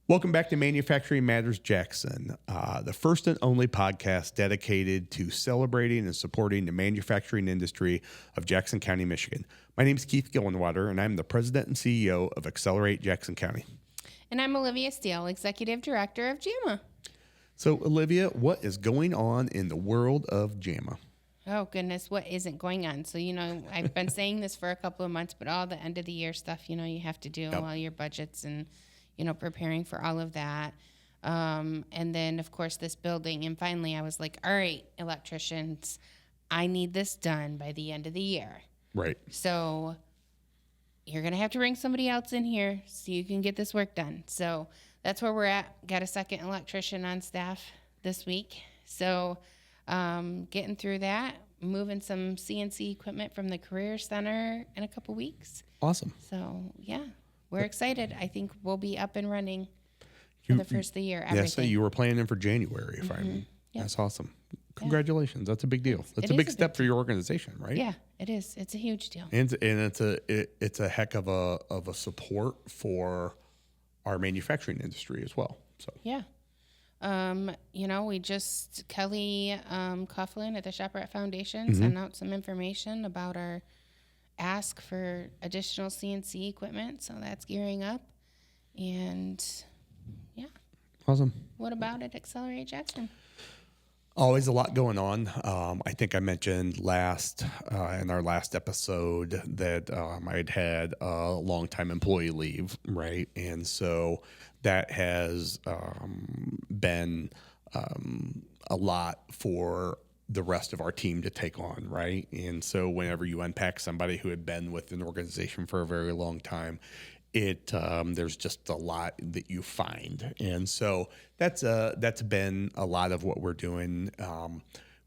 Welcome back to Manufacturing Matters Jackson, the first and only podcast dedicated to celebrating and supporting the manufacturing industry of Jackson County, Michigan. My name is Keith Gillenwater, and I'm the president and CEO of Accelerate Jackson County. And I'm Olivia Steele, Executive Director of JAMA. So, Olivia, what is going on in the world of JAMA? Oh, goodness, what isn't going on? So, I've been saying this for a couple of months, but all the end of the year stuff, you have to do, all your budgets and, preparing for all of that. And then, of course, this building. And finally, I was like, all right, electricians, I need this done by the end of the year. Right. So you're going to have to bring somebody else in here so you can get this work done. So that's where we're at. Got a second electrician on staff this week. So getting through that, moving some CNC equipment from the Career Center in a couple weeks. Awesome. So, yeah, we're excited. I think we'll be up and running for the first of the year. Everything. Yeah, so you were planning for January, if I'm. Yep. That's awesome. Congratulations. Yeah. That's a big deal. That's a big step for your organization, right? Yeah, it is. It's a huge deal. And it's a heck of a support for our manufacturing industry as well. So yeah. We just, Kelly Coughlin at the ShopRat Foundation sent out some information about our ask for additional CNC equipment. So that's gearing up. And yeah. Awesome. What about at Accelerate Jackson? Always a lot going on. I think I mentioned in our last episode that I'd had a long-time employee leave, right? And so that has been a lot for the rest of our team to take on, right? And so whenever you unpack somebody who had been with an organization for a very long time, there's just a lot that you find. And so that's been a lot of what we're doing.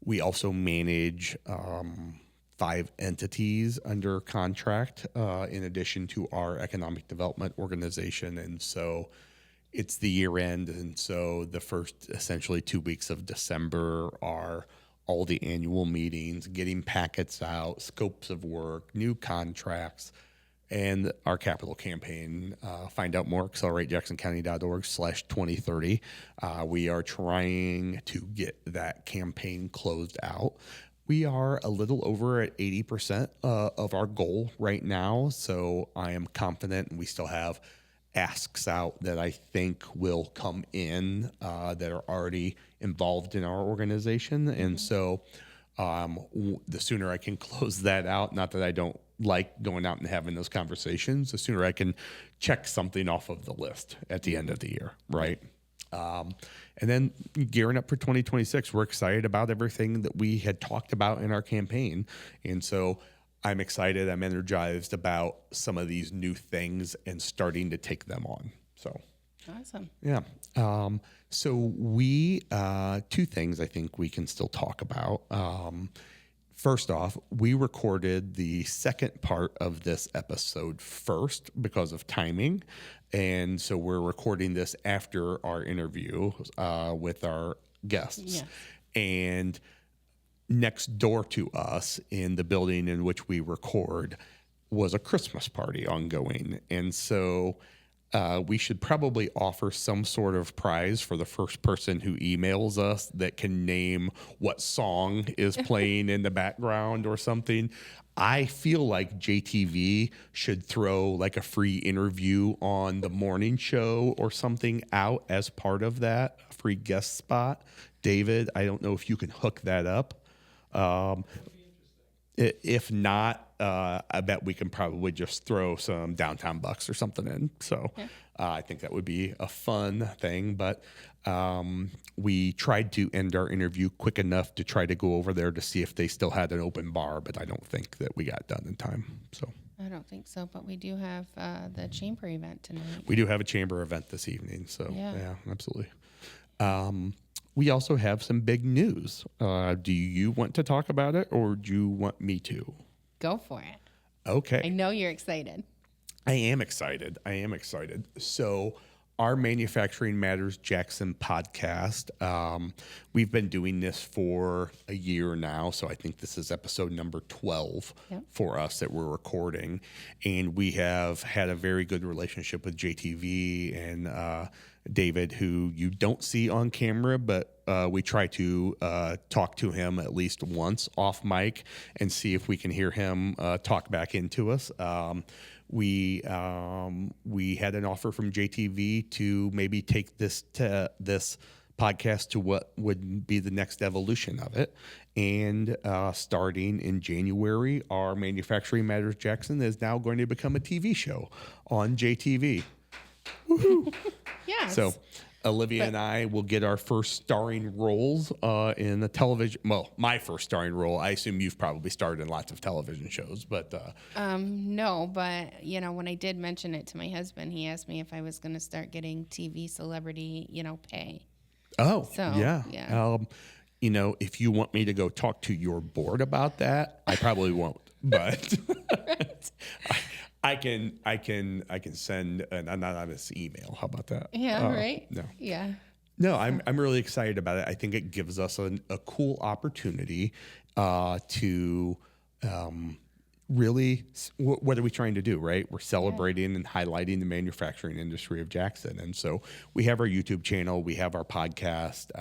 We also manage 5 entities under contract in addition to our economic development organization. And so it's the year end. And so the first essentially 2 weeks of December are all the annual meetings, getting packets out, scopes of work, new contracts, and our capital campaign. Find out more, acceleratejacksoncounty.org/2030. We are trying to get that campaign closed out. We are a little over at 80% of our goal right now, so I am confident, and we still have asks out that I think will come in that are already involved in our organization. And so the sooner I can close that out, not that I don't like going out and having those conversations, the sooner I can check something off of the list at the end of the year, right? And then gearing up for 2026, we're excited about everything that we had talked about in our campaign. And so I'm excited, I'm energized about some of these new things and starting to take them on. So awesome. Yeah. So we, 2 things I think we can still talk about. First off, we recorded the second part of this episode first because of timing. And so we're recording this after our interview with our guests. Yeah. And next door to us in the building in which we record was a Christmas party ongoing. And so we should probably offer some sort of prize for the first person who emails us that can name what song is playing in the background or something. I feel like JTV should throw like a free interview on the morning show or something out as part of that, a free guest spot. David, I don't know if you can hook that up. If not, I bet we can probably just throw some downtown bucks or something in. So I think that would be a fun thing. But we tried to end our interview quick enough to try to go over there to see if they still had an open bar, but I don't think that we got done in time. So I don't think so, but we do have the chamber event tonight. We do have a chamber event this evening. So yeah absolutely. We also have some big news. Do you want to talk about it, or do you want me to? Go for it. Okay. I know you're excited. I am excited. So our Manufacturing Matters Jackson podcast, we've been doing this for a year now. So I think this is episode number 12 for us that we're recording. And we have had a very good relationship with JTV and David, who you don't see on camera, but we try to talk to him at least once off mic and see if we can hear him talk back into us. We had an offer from JTV to maybe take this podcast to what would be the next evolution of it. And starting in January, our Manufacturing Matters Jackson is now going to become a TV show on JTV. Woohoo! Yes. So Olivia and I will get our first starring roles in the television. Well, my first starring role. I assume you've probably starred in lots of television shows, but no. But when I did mention it to my husband, he asked me if I was going to start getting TV celebrity, pay. Oh, so, yeah. Yeah. If you want me to go talk to your board about that, I probably won't. But I can send an anonymous email. How about that? Yeah. Right. No. Yeah. No, I'm really excited about it. I think it gives us a cool opportunity to really, what are we trying to do, right? We're celebrating and highlighting the manufacturing industry of Jackson. And so we have our YouTube channel, we have our podcast,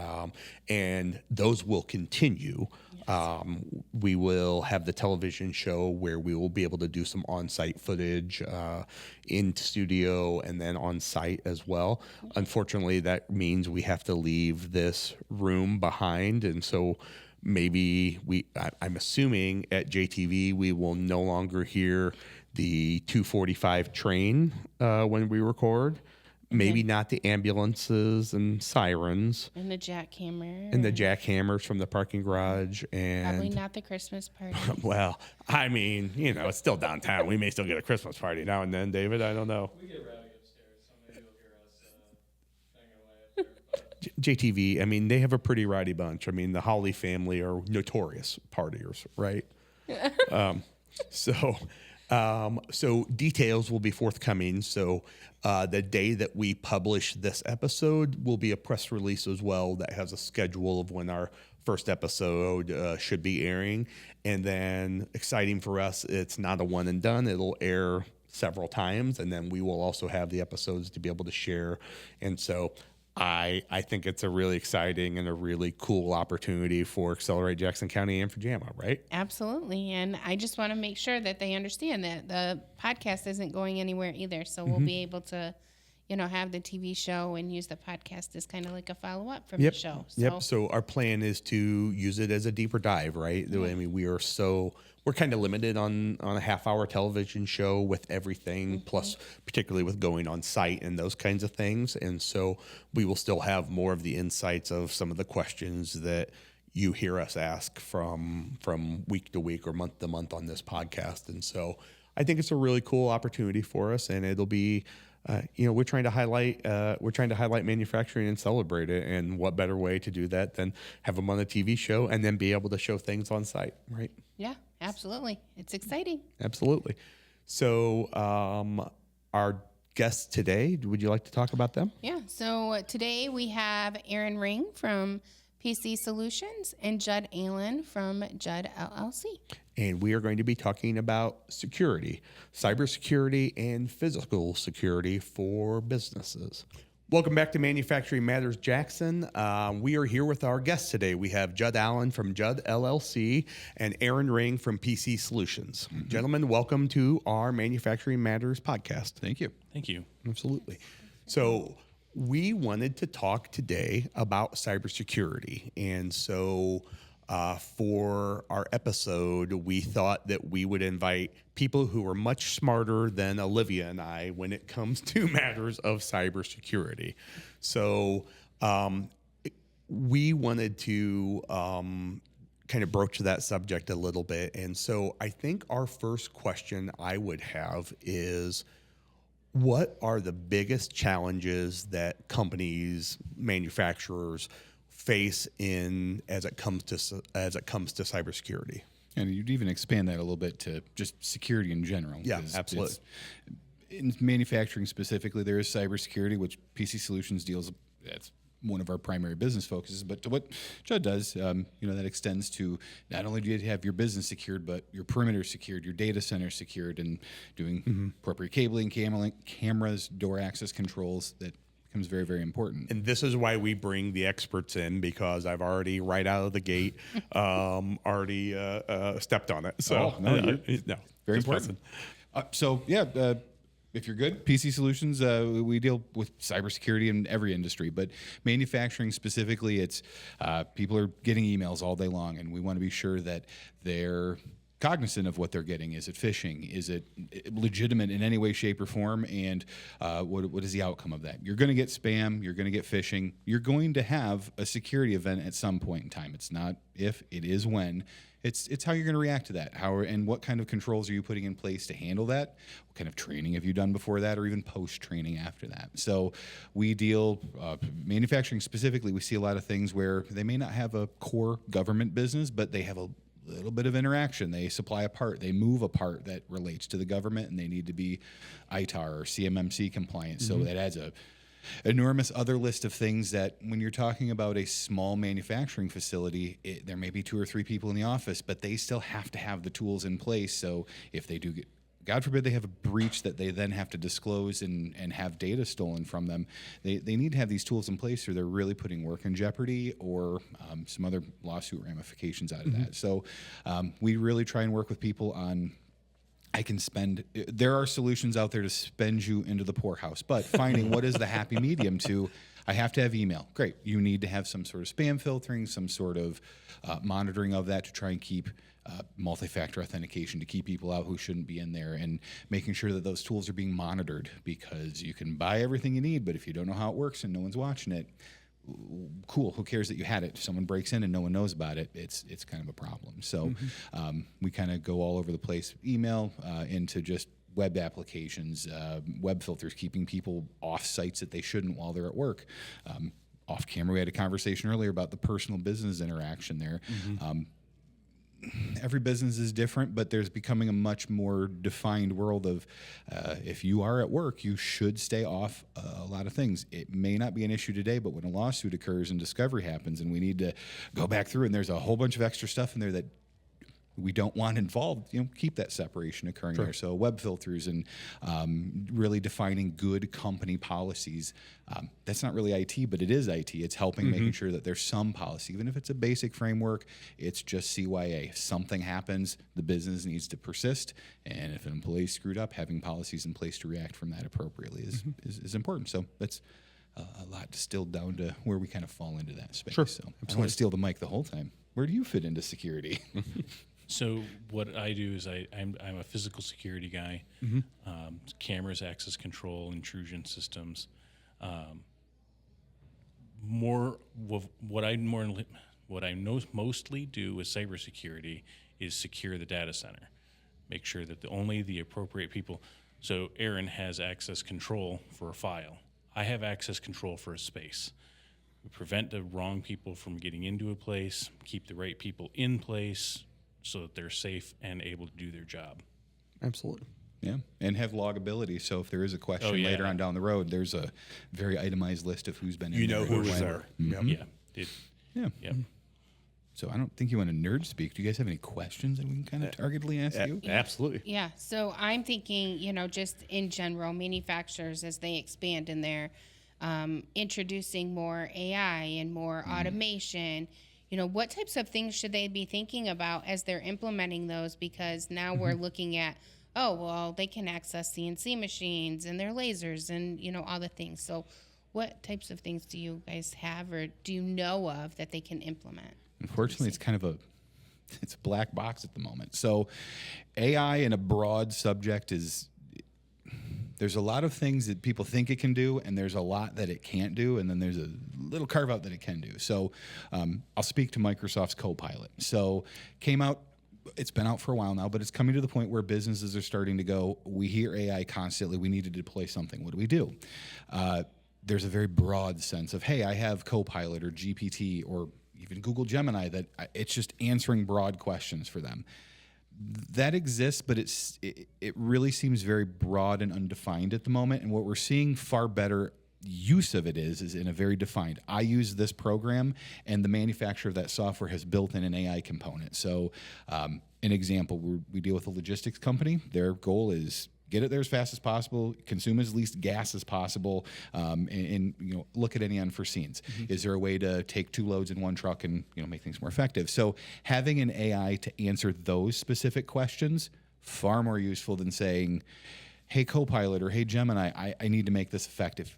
and those will continue. Yes. We will have the television show where we will be able to do some on-site footage in studio and then on-site as well. Unfortunately, that means we have to leave this room behind. And so maybe I'm assuming at JTV we will no longer hear the 2:45 train when we record. Maybe not the ambulances and sirens. And the jackhammer. And the jackhammers from the parking garage. And probably not the Christmas party. Well, I mean, it's still downtown. We may still get a Christmas party now and then, David. I don't know. We get rowdy upstairs, so maybe you'll hear us banging away up there. JTV, I mean, they have a pretty rowdy bunch. I mean, the Hawley family are notorious partiers, right? So details will be forthcoming. So the day that we publish this episode will be a press release as well that has a schedule of when our first episode should be airing. And then exciting for us, it's not a one and done. It'll air several times, and then we will also have the episodes to be able to share. And so I think it's a really exciting and a really cool opportunity for Accelerate Jackson County and for JAMA, right? Absolutely. And I just want to make sure that they understand that the podcast isn't going anywhere either. So we'll be able to, have the TV show and use the podcast as kind of like a follow-up from the show. So our plan is to use it as a deeper dive, right? I mean, we're kind of limited on a half-hour television show with everything, plus particularly with going on site and those kinds of things. And so we will still have more of the insights of some of the questions that you hear us ask from week to week or month to month on this podcast. And so I think it's a really cool opportunity for us, and it'll be we're trying to highlight manufacturing and celebrate it, and what better way to do that than have them on a TV show and then be able to show things on site, right? Yeah, absolutely. It's exciting. Absolutely. So our guests today, would you like to talk about them? Yeah. So today we have Aaron Ring from PC Solutions and Judd Allen from Judd LLC. And we are going to be talking about security, cybersecurity, and physical security for businesses. Welcome back to Manufacturing Matters Jackson. We are here with our guests today. We have Judd Allen from Judd LLC and Aaron Ring from PC Solutions. Mm-hmm. Gentlemen, welcome to our Manufacturing Matters podcast. Thank you. Thank you. Absolutely. So we wanted to talk today about cybersecurity. And so for our episode, we thought that we would invite people who are much smarter than Olivia and I when it comes to matters of cybersecurity. So we wanted to kind of broach that subject a little bit. And so I think our first question I would have is, what are the biggest challenges that companies, manufacturers face as it comes to cybersecurity? And you'd even expand that a little bit to just security in general. Yeah, absolutely. In manufacturing specifically, there is cybersecurity, which PC Solutions deals. That's one of our primary business focuses. But to what Judd does, that extends to not only do you have your business secured, but your perimeter secured, your data center secured, and doing appropriate cabling, cameras, door access controls that becomes very, very important. And this is why we bring the experts in, because I've already right out of the gate already stepped on it. So Oh, no, no, Very just important. messing. If you're good, PC Solutions, we deal with cybersecurity in every industry, but manufacturing specifically, it's people are getting emails all day long, and we want to be sure that they're cognizant of what they're getting. Is it phishing? Is it legitimate in any way, shape, or form? And what is the outcome of that? You're going to get spam. You're going to get phishing. You're going to have a security event at some point in time. It's not if, it is when. It's how you're going to react to that. And what kind of controls are you putting in place to handle that? What kind of training have you done before that, or even post-training after that? So we deal, manufacturing specifically, we see a lot of things where they may not have a core government business, but they have a little bit of interaction. They supply a part, they move a part that relates to the government, and they need to be ITAR or CMMC compliant. So that adds a enormous other list of things that when you're talking about a small manufacturing facility, there may be 2 or 3 people in the office, but they still have to have the tools in place. So if they do get, God forbid, they have a breach that they then have to disclose and have data stolen from them, they need to have these tools in place, or they're really putting work in jeopardy, or some other lawsuit ramifications out of that. So we really try and work with people on, there are solutions out there to spend you into the poorhouse, but finding what is the happy medium to, I have to have email. Great. You need to have some sort of spam filtering, some sort of monitoring of that to try and keep multi-factor authentication to keep people out who shouldn't be in there, and making sure that those tools are being monitored, because you can buy everything you need, but if you don't know how it works and no one's watching it, cool, who cares that you had it? If someone breaks in and no one knows about it, it's kind of a problem. So we kind of go all over the place, email into just web applications, web filters, keeping people off sites that they shouldn't while they're at work. Off camera, we had a conversation earlier about the personal business interaction there. Every business is different, but there's becoming a much more defined world of if you are at work, you should stay off a lot of things. It may not be an issue today, but when a lawsuit occurs and discovery happens and we need to go back through and there's a whole bunch of extra stuff in there that we don't want involved, keep that separation occurring there. So web filters and really defining good company policies. That's not really IT, but it is IT. It's helping making sure that there's some policy. Even if it's a basic framework, it's just CYA. If something happens, the business needs to persist. And if an employee screwed up, having policies in place to react from that appropriately is important. So that's a lot distilled down to where we kind of fall into that space. So I don't want to steal the mic the whole time. Where do you fit into security? So what I do is I'm a physical security guy, cameras, access control, intrusion systems. What I mostly do with cybersecurity is secure the data center, make sure that only the appropriate people. So Aaron has access control for a file. I have access control for a space. We prevent the wrong people from getting into a place, keep the right people in place, so that they're safe and able to do their job. Absolutely. Yeah, and have logability. So if there is a question later on down the road, there's a very itemized list of who's been in there. Who was there. Yeah. So I don't think you want to nerd speak. Do you guys have any questions that we can kind of targetedly ask you? Absolutely. Yeah. So I'm thinking, just in general, manufacturers, as they expand in their introducing more AI and more automation, what types of things should they be thinking about as they're implementing those? Because now we're looking at, they can access CNC machines and their lasers and, all the things. So what types of things do you guys have or do you know of that they can implement? Unfortunately, it's kind of it's a black box at the moment. So AI in a broad subject there's a lot of things that people think it can do, and there's a lot that it can't do, and then there's a little carve out that it can do. So I'll speak to Microsoft's Copilot. So came out, it's been out for a while now, but it's coming to the point where businesses are starting to go, we hear AI constantly, we need to deploy something. What do we do? There's a very broad sense of, hey, I have Copilot or GPT or even Google Gemini that it's just answering broad questions for them. That exists, but it really seems very broad and undefined at the moment. And what we're seeing far better use of it is in a very defined. I use this program, and the manufacturer of that software has built in an AI component. So, an example: we deal with a logistics company. Their goal is Get it there as fast as possible, consume as least gas as possible, and look at any unforeseens. Is there a way to take 2 loads in one truck and make things more effective? So having an AI to answer those specific questions, far more useful than saying, hey, Copilot, or hey, Gemini, I need to make this effective.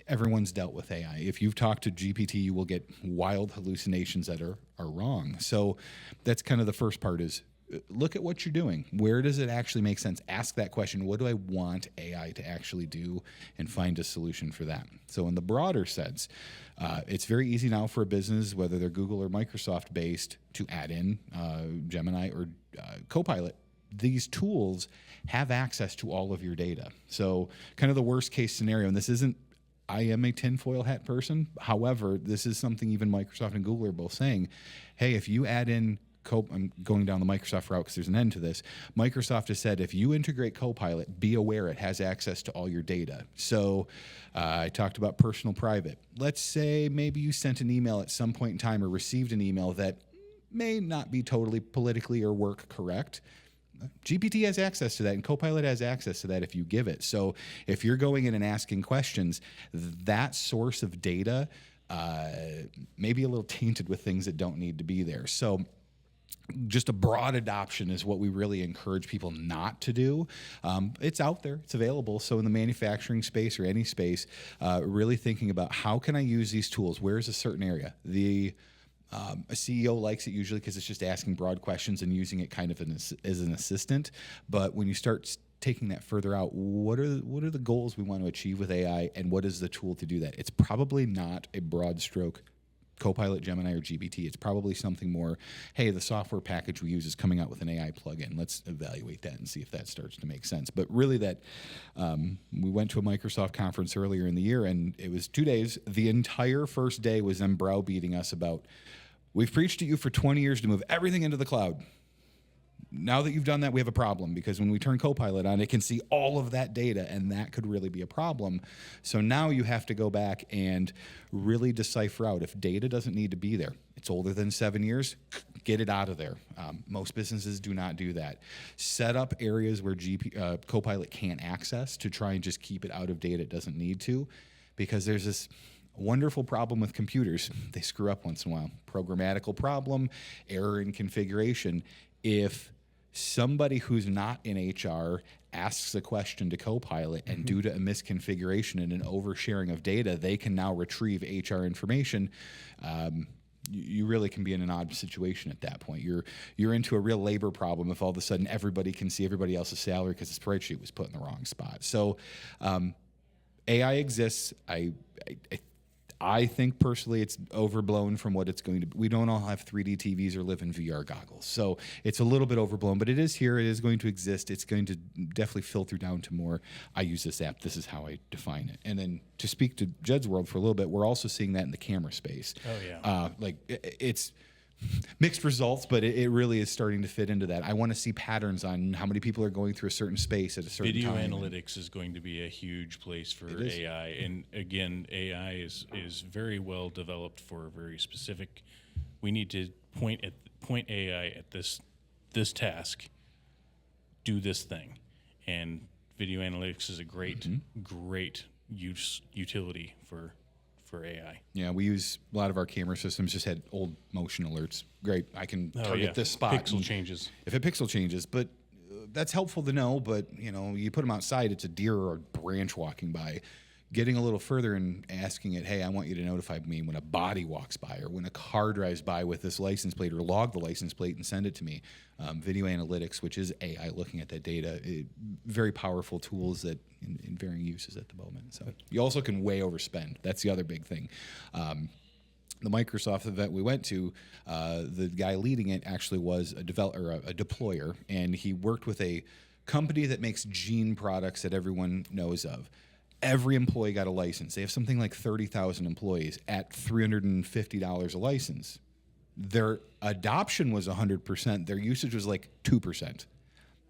Everyone's dealt with AI. If you've talked to GPT, you will get wild hallucinations that are wrong. So that's kind of the first part is look at what you're doing. Where does it actually make sense? Ask that question. What do I want AI to actually do? And find a solution for that. So in the broader sense, it's very easy now for a business, whether they're Google or Microsoft based, to add in Gemini or Copilot. These tools have access to all of your data. So kind of the worst case scenario, and this isn't, I am a tinfoil hat person. However, this is something even Microsoft and Google are both saying, hey, if you add in I'm going down the Microsoft route because there's an end to this. Microsoft has said if you integrate Copilot, be aware it has access to all your data. So I talked about personal private. Let's say maybe you sent an email at some point in time or received an email that may not be totally politically or work correct. GPT has access to that, and Copilot has access to that if you give it. So if you're going in and asking questions, that source of data may be a little tainted with things that don't need to be there. So just a broad adoption is what we really encourage people not to do. It's out there, it's available. So in the manufacturing space or any space, really thinking about how can I use these tools? Where's a certain area? A CEO likes it usually because it's just asking broad questions and using it kind of as an assistant. But when you start taking that further out, what are the goals we want to achieve with AI, and what is the tool to do that? It's probably not a broad stroke Copilot, Gemini, or GPT. It's probably something more, hey, the software package we use is coming out with an AI plugin. Let's evaluate that and see if that starts to make sense. But really we went to a Microsoft conference earlier in the year, and it was 2 days. The entire first day was them browbeating us about, we've preached to you for 20 years to move everything into the cloud. Now that you've done that, we have a problem, because when we turn Copilot on, it can see all of that data, and that could really be a problem. So now you have to go back and really decipher out if data doesn't need to be there. It's older than 7 years, get it out of there. Most businesses do not do that. Set up areas where Copilot can't access to try and just keep it out of data it doesn't need to, because there's this wonderful problem with computers. They screw up once in a while. Programmatical problem, error in configuration. If somebody who's not in HR asks a question to Copilot, and due to a misconfiguration and an oversharing of data, they can now retrieve HR information, you really can be in an odd situation at that point. You're into a real labor problem if all of a sudden everybody can see everybody else's salary because the spreadsheet was put in the wrong spot. So AI exists. I think personally it's overblown from what it's going to be. We don't all have 3D TVs or live in VR goggles. So it's a little bit overblown, but it is here. It is going to exist. It's going to definitely filter down to more, I use this app, this is how I define it. And then to speak to Jed's world for a little bit, we're also seeing that in the camera space. Oh, yeah. It's mixed results, but it really is starting to fit into that. I want to see patterns on how many people are going through a certain space at a certain Video time. analytics is going to be a huge place for AI. And again, AI is very well developed for a very specific. We need to point AI at this task, do this thing. And video analytics is a great utility for AI. Yeah, we use a lot of our camera systems just had old motion alerts. Great, I can target this spot. Pixel changes. If a pixel changes, but that's helpful to know. But you put them outside, it's a deer or a branch walking by. Getting a little further and asking it, hey, I want you to notify me when a body walks by or when a car drives by with this license plate, or log the license plate and send it to me. Video analytics, which is AI looking at that data, very powerful tools that in varying uses at the moment. So you also can way overspend. That's the other big thing. The Microsoft event we went to, the guy leading it actually was a developer, a deployer, and he worked with a company that makes gene products that everyone knows of. Every employee got a license. They have something like 30,000 employees at $350 a license. Their adoption was 100%. Their usage was like 2%.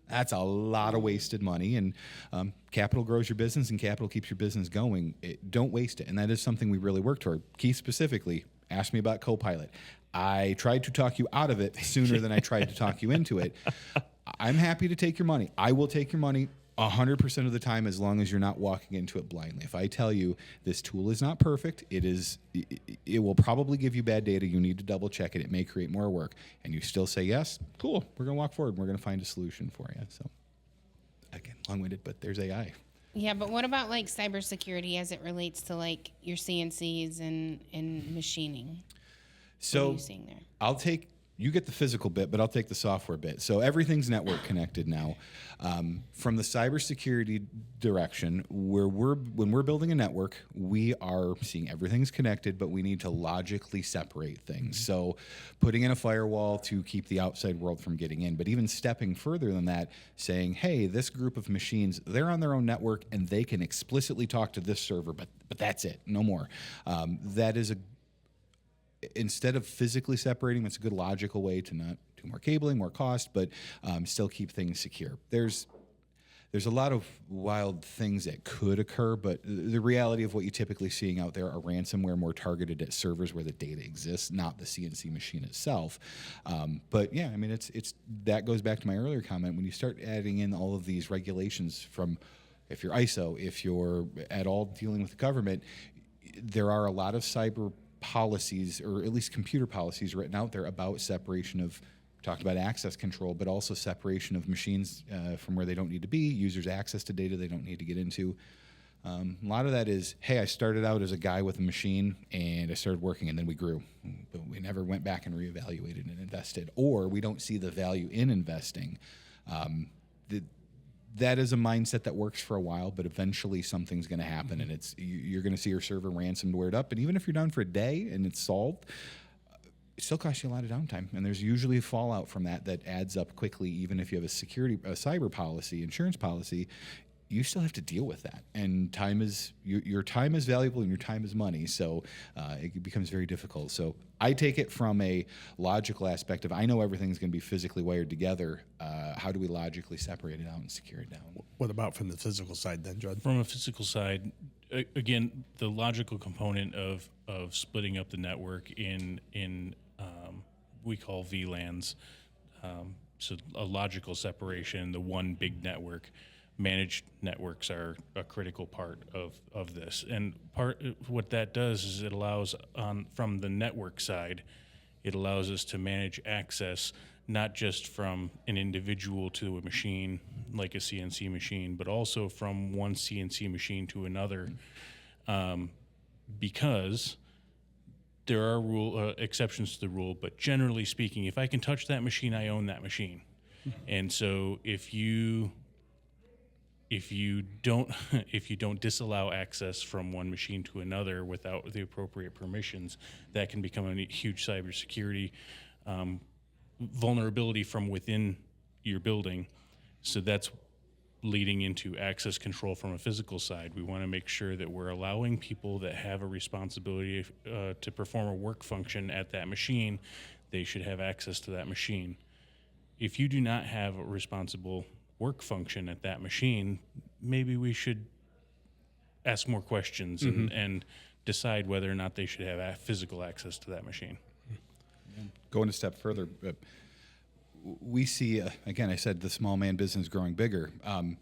That's a lot of wasted money. And capital grows your business, and capital keeps your business going. Don't waste it. And that is something we really work toward. Keith specifically asked me about Copilot. I tried to talk you out of it sooner than I tried to talk you into it. I'm happy to take your money. I will take your money 100% of the time, as long as you're not walking into it blindly. If I tell you this tool is not perfect, it will probably give you bad data. You need to double check it. It may create more work. And you still say yes, cool, we're going to walk forward. We're going to find a solution for you. So again, long-winded, but there's AI. Yeah, but what about like cybersecurity as it relates to like your CNCs and machining? What are So you seeing there? You get the physical bit, but I'll take the software bit. So everything's network connected now. From the cybersecurity direction, when we're building a network, we are seeing everything's connected, but we need to logically separate things. So putting in a firewall to keep the outside world from getting in, but even stepping further than that, saying, hey, this group of machines, they're on their own network and they can explicitly talk to this server, but that's it, no more. That is instead of physically separating, it's a good logical way to not do more cabling, more cost, but still keep things secure. There's a lot of wild things that could occur, but the reality of what you're typically seeing out there are ransomware more targeted at servers where the data exists, not the CNC machine itself. But yeah, I mean, it's that goes back to my earlier comment. When you start adding in all of these regulations from, if you're ISO, if you're at all dealing with the government, there are a lot of cyber policies, or at least computer policies written out there about separation of, talked about access control, but also separation of machines from where they don't need to be, users access to data they don't need to get into. A lot of that is, hey, I started out as a guy with a machine and I started working and then we grew, but we never went back and reevaluated and invested, or we don't see the value in investing. That is a mindset that works for a while, but eventually something's going to happen, and you're going to see your server ransomware up. And even if you're down for a day and it's solved, it still costs you a lot of downtime. And there's usually a fallout from that adds up quickly. Even if you have a cyber policy, insurance policy, you still have to deal with that. And your time is valuable, and your time is money. So it becomes very difficult. So I take it from a logical aspect of, I know everything's going to be physically wired together. How do we logically separate it out and secure it down? What about from the physical side then, Judd? From a physical side, again, the logical component of splitting up the network in we call VLANs, so a logical separation, the one big network. Managed networks are a critical part of this, and what that does is it allows from the network side, it allows us to manage access not just from an individual to a machine like a CNC machine, but also from one CNC machine to another, because there are exceptions to the rule. But generally speaking, if I can touch that machine, I own that machine, and so if you don't disallow access from one machine to another without the appropriate permissions, that can become a huge cybersecurity vulnerability from within your building. So that's leading into access control from a physical side. We want to make sure that we're allowing people that have a responsibility to perform a work function at that machine. They should have access to that machine. If you do not have a responsible work function at that machine, maybe we should ask more questions and decide whether or not they should have physical access to that machine. Going a step further, we see, again, I said the small man business growing bigger.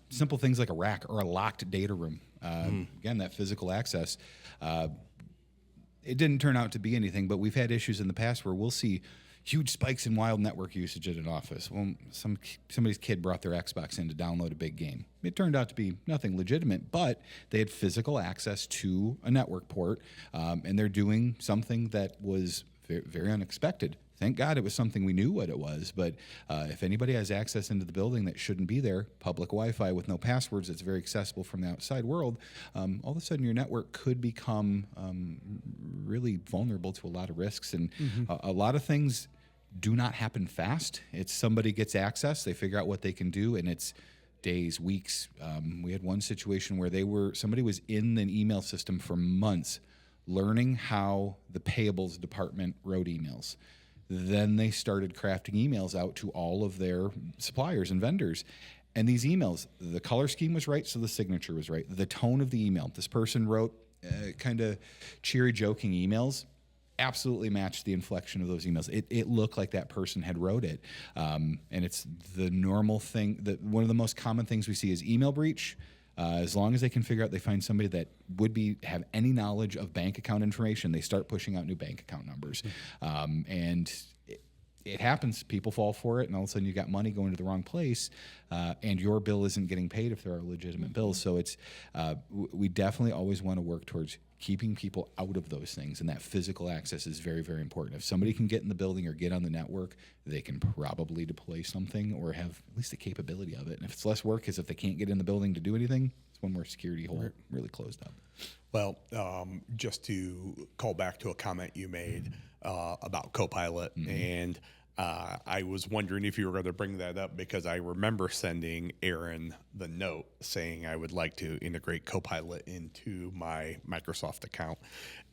Simple things like a rack or a locked data room. Again, that physical access. It didn't turn out to be anything, but we've had issues in the past where we'll see huge spikes in wild network usage at an office. Well, somebody's kid brought their Xbox in to download a big game. It turned out to be nothing legitimate, but they had physical access to a network port, and they're doing something that was very, very unexpected. Thank God it was something we knew what it was, but if anybody has access into the building that shouldn't be there, public Wi-Fi with no passwords that's very accessible from the outside world, all of a sudden your network could become really vulnerable to a lot of risks. And a lot of things do not happen fast. It's somebody gets access, they figure out what they can do, and it's days, weeks. We had one situation where somebody was in an email system for months learning how the payables department wrote emails. Then they started crafting emails out to all of their suppliers and vendors. And these emails, the color scheme was right, so the signature was right. The tone of the email, this person wrote kind of cheery, joking emails. absolutely matched the inflection of those emails. It looked like that person had wrote it. And it's the normal thing that one of the most common things we see is email breach. As long as they can figure out, they find somebody that would have any knowledge of bank account information, they start pushing out new bank account numbers. And it happens. People fall for it, and all of a sudden you got money going to the wrong place, and your bill isn't getting paid if there are legitimate bills. So it's we definitely always want to work towards keeping people out of those things, and that physical access is very, very important. If somebody can get in the building or get on the network, they can probably deploy something or have at least the capability of it. And if it's less work, is if they can't get in the building to do anything, it's one more security hole really closed up. Well, just to call back to a comment you made about Copilot, and I was wondering if you were going to bring that up because I remember sending Aaron the note saying I would like to integrate Copilot into my Microsoft account.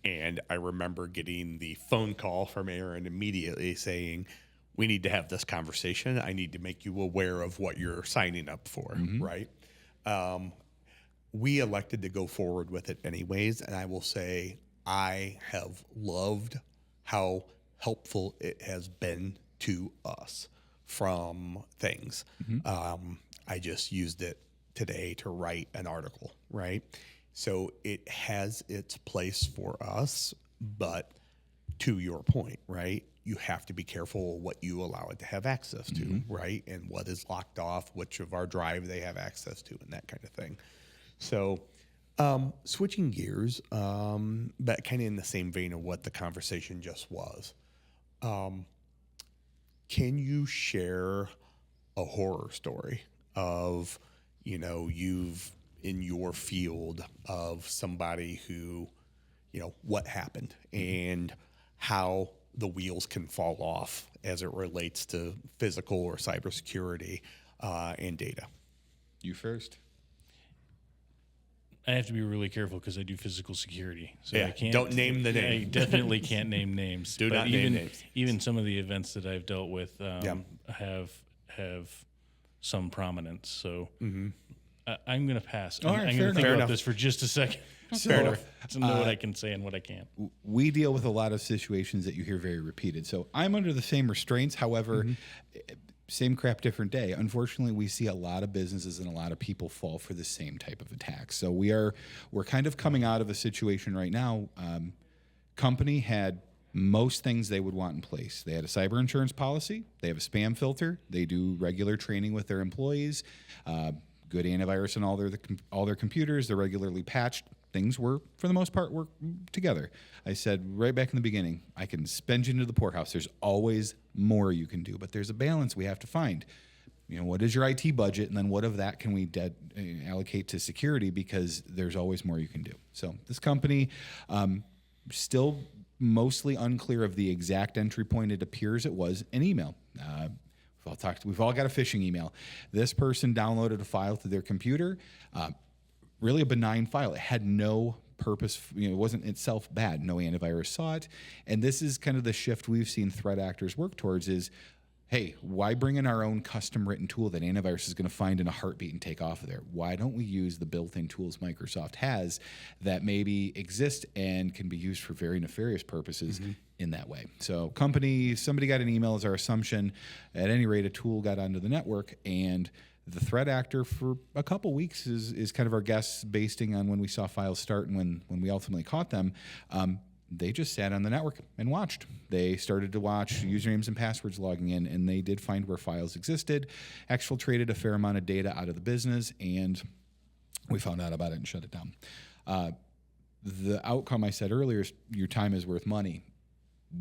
And I remember getting the phone call from Aaron immediately saying, we need to have this conversation. I need to make you aware of what you're signing up for, right? We elected to go forward with it anyways, and I will say I have loved how helpful it has been to us from things. I just used it today to write an article, right? So it has its place for us, but to your point, right? You have to be careful what you allow it to have access to, right? And what is locked off, which of our drive they have access to, and that kind of thing. So switching gears, but kind of in the same vein of what the conversation just was. Can you share a horror story of, you've in your field of somebody who, what happened and how the wheels can fall off as it relates to physical or cybersecurity and data? You first. I have to be really careful because I do physical security. So Yeah, I can't. don't name the name. I definitely can't name names. Do But not name names. Even some of the events that I've dealt with have some prominence. So I'm going to pass. All I'm right, going fair to think enough. about this for just a second. Fair enough. To know what I can say and what I can't. We deal with a lot of situations that you hear very repeated. So I'm under the same restraints. However, same crap, different day. Unfortunately, we see a lot of businesses and a lot of people fall for the same type of attack. So we're kind of coming out of a situation right now. Company had most things they would want in place. They had a cyber insurance policy. They have a spam filter. They do regular training with their employees. Good antivirus on all their computers. They're regularly patched. Things were, for the most part, work together. I said right back in the beginning, I can spend you into the poorhouse. There's always more you can do, but there's a balance we have to find. What is your IT budget, and then what of that can we allocate to security, because there's always more you can do. So this company, still mostly unclear of the exact entry point. It appears it was an email. We've all got a phishing email. This person downloaded a file to their computer. Really a benign file. It had no purpose. It wasn't itself bad. No antivirus saw it. And this is kind of the shift we've seen threat actors work towards is, hey, why bring in our own custom written tool that antivirus is going to find in a heartbeat and take off of there? Why don't we use the built-in tools Microsoft has that maybe exist and can be used for very nefarious purposes in that way? So somebody got an email as our assumption. At any rate, a tool got onto the network, and the threat actor for a couple weeks is kind of our guess based on when we saw files start and when we ultimately caught them. They just sat on the network and watched. They started to watch usernames and passwords logging in, and they did find where files existed, exfiltrated a fair amount of data out of the business, and we found out about it and shut it down. The outcome I said earlier is your time is worth money.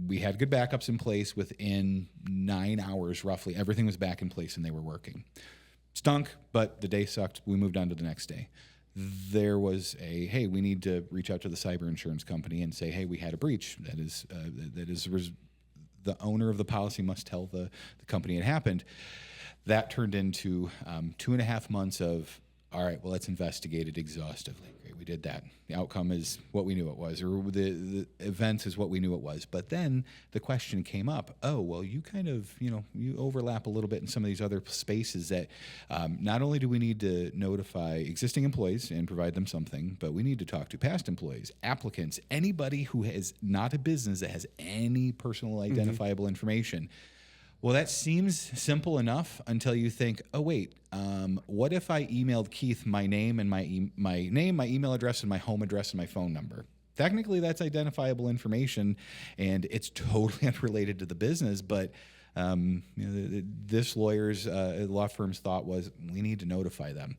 We had good backups in place. Within 9 hours, roughly, everything was back in place and they were working. Stunk, but the day sucked. We moved on to the next day. There was hey, we need to reach out to the cyber insurance company and say, hey, we had a breach. That is the owner of the policy must tell the company it happened. That turned into 2.5 months of all right, well, let's investigate it exhaustively. Great, we did that. The outcome is what we knew it was, or the event is what we knew it was. But then the question came up, oh, well, you kind of, you overlap a little bit in some of these other spaces that not only do we need to notify existing employees and provide them something, but we need to talk to past employees, applicants, anybody who has not a business that has any personal identifiable information. Well, that seems simple enough until you think, oh, wait, what if I emailed Keith my name and my email address and my home address and my phone number? Technically, that's identifiable information, and it's totally unrelated to the business. But this lawyer's law firm's thought was, we need to notify them.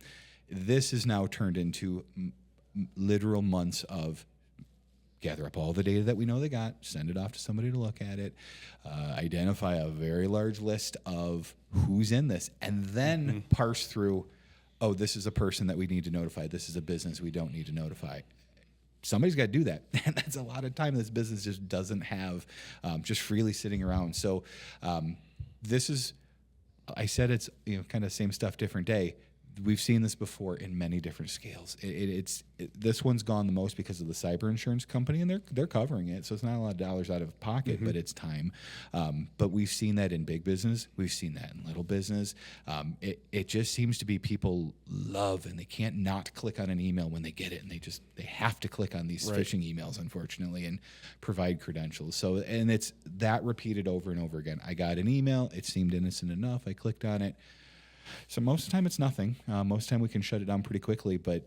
This is now turned into literal months of gather up all the data that we know they got, send it off to somebody to look at it, identify a very large list of who's in this, and then parse through, oh, this is a person that we need to notify. This is a business we don't need to notify. Somebody's got to do that. And that's a lot of time this business just doesn't have just freely sitting around. So this is, I said it's kind of same stuff, different day. We've seen this before in many different scales. This one's gone the most because of the cyber insurance company, and they're covering it, so it's not a lot of dollars out of pocket, but it's time. But we've seen that in big business. We've seen that in little business. It just seems to be people love, and they can't not click on an email when they get it, and they have to click on these phishing emails, unfortunately, and provide credentials. So, and it's that repeated over and over again. I got an email. It seemed innocent enough. I clicked on it. So most of the time it's nothing. Most of the time we can shut it down pretty quickly, but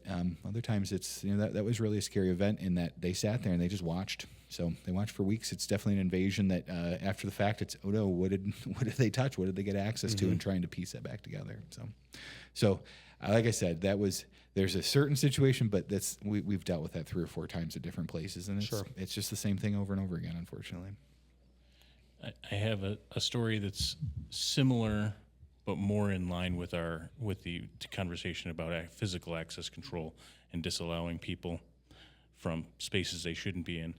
other times it's that was really a scary event in that they sat there and they just watched. So they watched for weeks. It's definitely an invasion that after the fact it's, oh no, what did they touch? What did they get access to? And trying to piece that back together. So like I said, there's a certain situation, but we've dealt with that 3 or 4 times at different places, and it's just the same thing over and over again, unfortunately. I have a story that's similar, but more in line with the conversation about physical access control and disallowing people from spaces they shouldn't be in.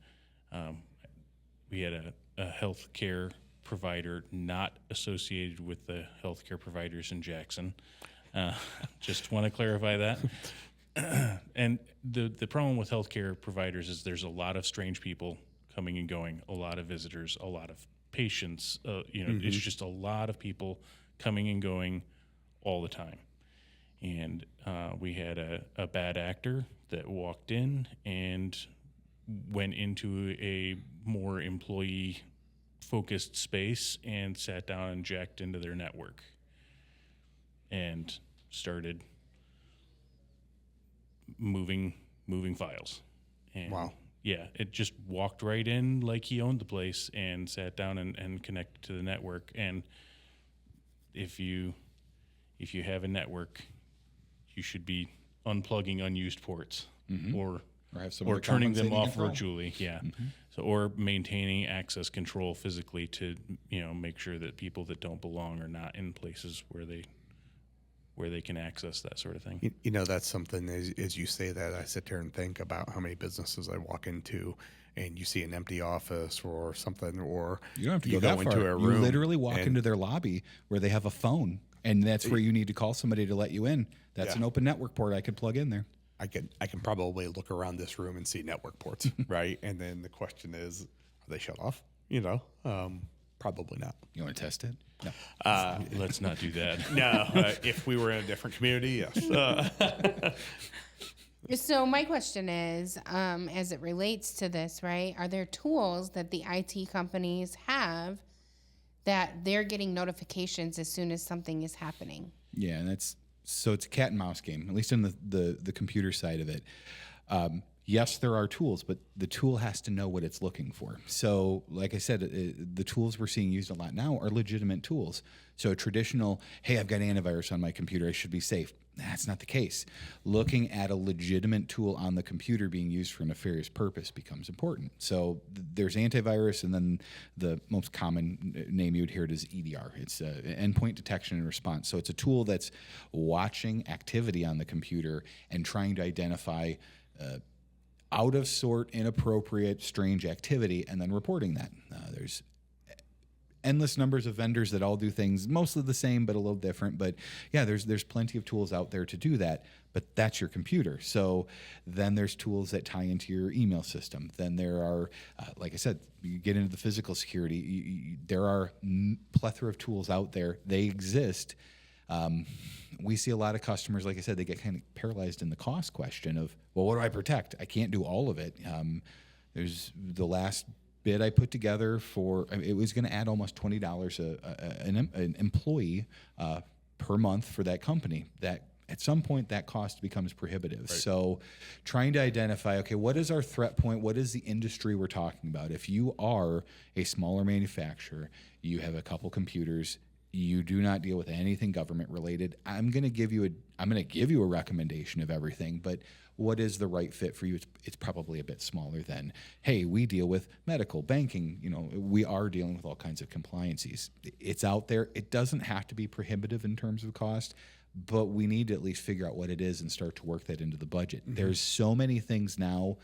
We had a healthcare provider not associated with the healthcare providers in Jackson. Just want to clarify that. And the problem with healthcare providers is there's a lot of strange people coming and going, a lot of visitors, a lot of patients. It's just a lot of people coming and going all the time. And we had a bad actor that walked in and went into a more employee-focused space and sat down and jacked into their network and started moving files. And wow. Yeah, it just walked right in like he owned the place and sat down and connected to the network. And if you have a network, you should be unplugging unused ports or turning them off virtually. Yeah. So, or maintaining access control physically to make sure that people that don't belong are not in places where they can access that sort of thing. That's something as you say that, I sit there and think about how many businesses I walk into and you see an empty office or something, or you don't have to go that far. Into a room. You literally walk into their lobby where they have a phone, and that's where you need to call somebody to let you in. That's an open network port I could plug in there. I can probably look around this room and see network ports, right? And then the question is, are they shut off? Probably not. You want to test it? No. Let's not do that. No. If we were in a different community, yes. So my question is, as it relates to this, right, are there tools that the IT companies have that they're getting notifications as soon as something is happening? Yeah, and it's a cat and mouse game, at least in the computer side of it. Yes, there are tools, but the tool has to know what it's looking for. So, like I said, the tools we're seeing used a lot now are legitimate tools. So a traditional, hey, I've got antivirus on my computer, I should be safe. That's not the case. Looking at a legitimate tool on the computer being used for a nefarious purpose becomes important. So there's antivirus, and then the most common name you would hear it is EDR. It's endpoint detection and response. So it's a tool that's watching activity on the computer and trying to identify out of sort, inappropriate, strange activity, and then reporting that. There's endless numbers of vendors that all do things mostly the same but a little different. But yeah, there's plenty of tools out there to do that. But that's your computer. So then there's tools that tie into your email system. Then there are, like I said, you get into the physical security. There are plethora of tools out there. They exist. We see a lot of customers, like I said, they get kind of paralyzed in the cost question of, well, what do I protect? I can't do all of it. There's the last bid I put together for, it was going to add almost $20 an employee per month for that company. That at some point that cost becomes prohibitive. Right. So trying to identify, okay, what is our threat point? What is the industry we're talking about? If you are a smaller manufacturer, you have a couple computers, you do not deal with anything government related, I'm going to give you a recommendation of everything, but what is the right fit for you? It's probably a bit smaller than, hey, we deal with medical, banking, we are dealing with all kinds of compliances. It's out there. It doesn't have to be prohibitive in terms of cost, but we need to at least figure out what it is and start to work that into the budget. Mm-hmm. There's so many things now.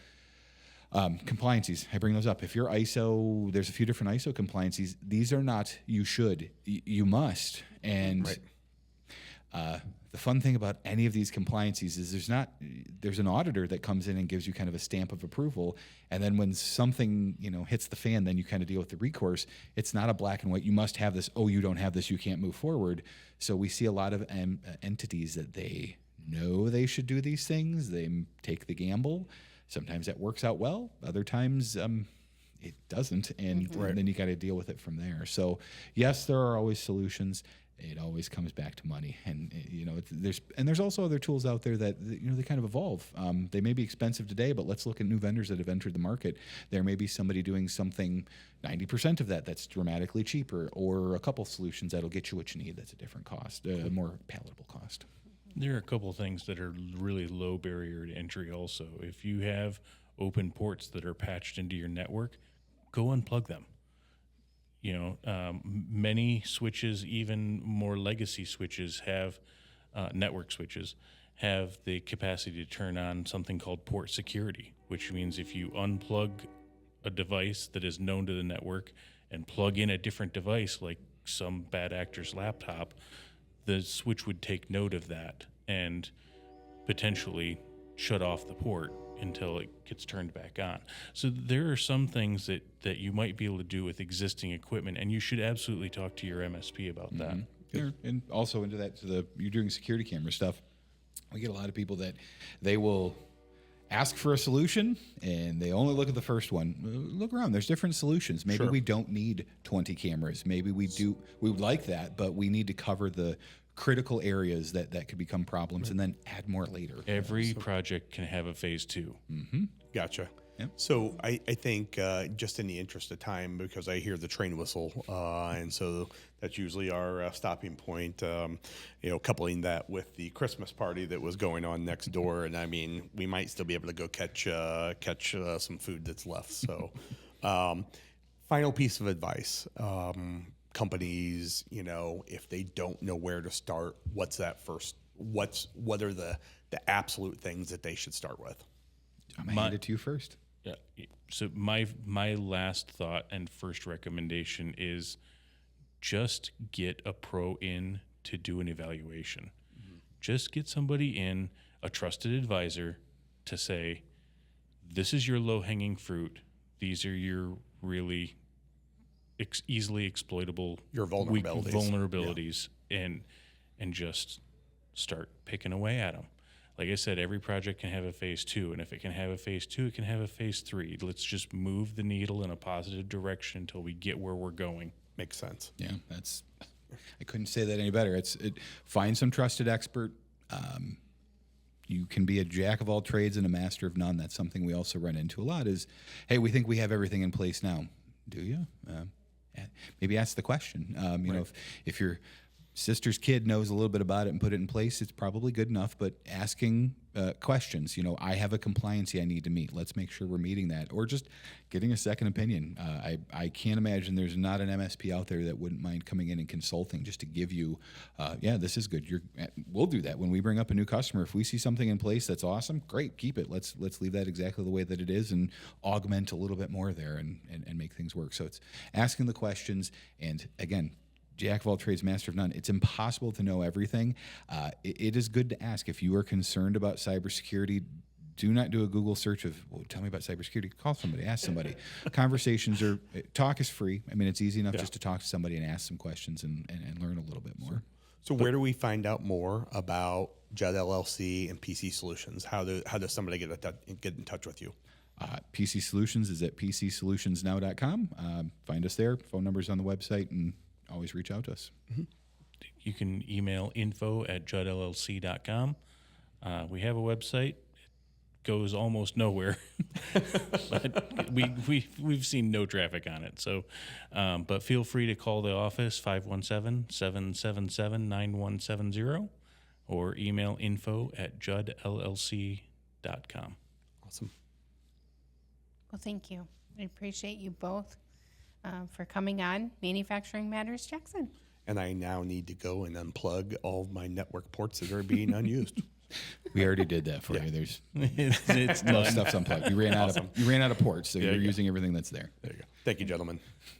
Compliances, I bring those up. If you're ISO, there's a few different ISO compliances. These are not you should, you must. And right. The fun thing about any of these compliances is there's an auditor that comes in and gives you kind of a stamp of approval, and then when something hits the fan, then you kind of deal with the recourse. It's not a black and white. You must have this. Oh, you don't have this, you can't move forward. So we see a lot of entities that they know they should do these things. They take the gamble. Sometimes that works out well. Other times it doesn't, and then you got to deal with it from there. So yes, there are always solutions. It always comes back to money, and there's also other tools out there that they kind of evolve. They may be expensive today, but let's look at new vendors that have entered the market. There may be somebody doing something 90% of that's dramatically cheaper, or a couple solutions that'll get you what you need. That's a different cost, a more palatable cost. There are a couple of things that are really low barrier to entry also. If you have open ports that are patched into your network, go unplug them. Many switches, even more legacy switches, have network switches, have the capacity to turn on something called port security, which means if you unplug a device that is known to the network and plug in a different device, like some bad actor's laptop, the switch would take note of that and potentially shut off the port until it gets turned back on. So there are some things that you might be able to do with existing equipment, and you should absolutely talk to your MSP about that. And also into that, you're doing security camera stuff. We get a lot of people that they will ask for a solution and they only look at the first one. Look around, there's different solutions. Maybe we don't need 20 cameras. Maybe we would like that, but we need to cover the critical areas that could become problems and then add more later. Every project can have a phase 2. Mm-hmm. Gotcha. Yep. So I think just in the interest of time, because I hear the train whistle, and so that's usually our stopping point, coupling that with the Christmas party that was going on next door. And I mean, we might still be able to go catch some food that's left. So final piece of advice. Companies, if they don't know where to start, what are the absolute things that they should start with? I'm going to hand it to you first. Yeah. So my last thought and first recommendation is just get a pro in to do an evaluation. Mm-hmm. Just get somebody in, a trusted advisor, to say, this is your low-hanging fruit. These are your really easily exploitable your vulnerabilities, and just start picking away at them. Like I said, every project can have a phase 2, and if it can have a phase 2, it can have a phase 3. Let's just move the needle in a positive direction until we get where we're going. Makes sense. Yeah, I couldn't say that any better. Find some trusted expert. You can be a jack of all trades and a master of none. That's something we also run into a lot is, hey, we think we have everything in place now. Do you? Maybe ask the question. If you're sister's kid knows a little bit about it and put it in place, it's probably good enough. But asking questions, I have a compliancy I need to meet. Let's make sure we're meeting that. Or just getting a second opinion. I can't imagine there's not an MSP out there that wouldn't mind coming in and consulting just to give you, this is good. We'll do that when we bring up a new customer. If we see something in place that's awesome, great, keep it. Let's leave that exactly the way that it is and augment a little bit more there and make things work. So it's asking the questions, and again, Jack of all trades, master of none. It's impossible to know everything. It is good to ask. If you are concerned about cybersecurity, do not do a Google search of, tell me about cybersecurity. Call somebody, ask somebody. Talk is free. I mean, it's easy enough just to talk to somebody and ask some questions and learn a little bit more. So where do we find out more about Judd LLC and PC Solutions? How does somebody get in touch with you? PC Solutions is at pcsolutionsnow.com. Find us there. Phone number's on the website, and always reach out to us. Mm-hmm. You can email info@juddllc.com. We have a website. It goes almost nowhere, but we've seen no traffic on it. So, but feel free to call the office 517-777-9170 or email info@juddllc.com. Awesome. Well, thank you. I appreciate you both for coming on Manufacturing Matters Jackson. And I now need to go and unplug all of my network ports that are being unused. We already did that for you. There's It's no done. stuff's unplugged. You ran out of ports, so you're you go. using everything that's there. There you go. Thank you, gentlemen.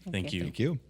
Thank you. Thank you.